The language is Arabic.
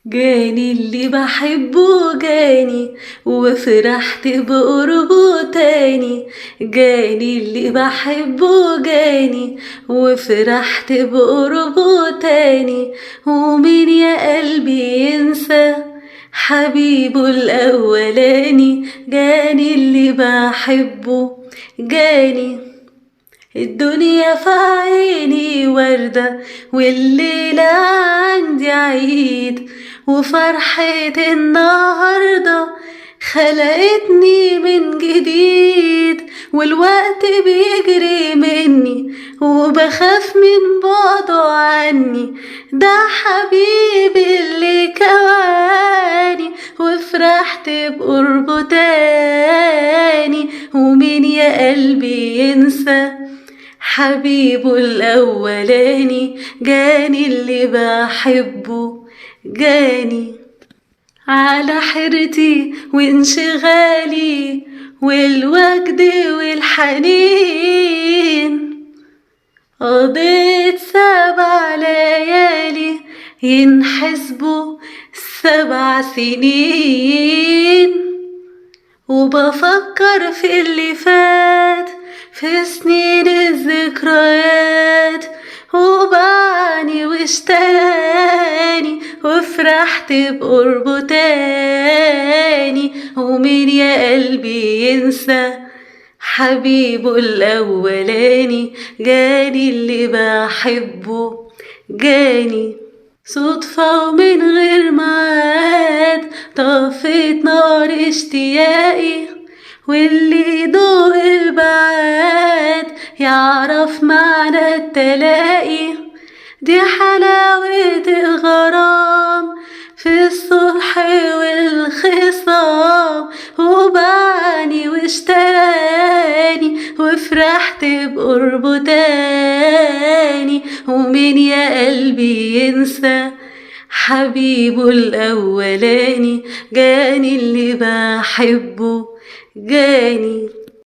جاني اللي بحبه جاني وفرحت بقربه تاني. جاني اللي بحبه جاني وفرحت بقربه تاني. ومين يا قلبي ينسى حبيبه الأولاني؟ جاني اللي بحبه جاني. الدنيا في عيني وردة والليلة عندي عيد، وفرحة النهاردة خلقتني من جديد. والوقت بيجري مني وبخاف من بعده عني، ده حبيبي اللي كواني وفرحت بقربه تاني. ومين يا قلبي ينسى حبيبه الأولاني؟ جاني اللي بحبه جاني. على حيرتي وانشغالي والوجد والحنين قضيت 7 ليالي ينحسبوا 7 سنين. وبفكر في اللي فات في سنين الذكريات، وبعني واشتاني وفرحت بقربه تاني. ومين يا قلبي ينسى حبيبه الأولاني؟ جاني اللي بحبه جاني. صدفة ومن غير ميعاد طفيت نار اشتياقي، واللي يدوق البعاد يعرف معنى التلاقي. دي حلاوة الغرام في الصلح والخصام، وبعني واشتاني وفرحت بقربه تاني. ومين يا قلبي ينسى حبيبه الأولاني؟ جاني اللي بحبه جاني.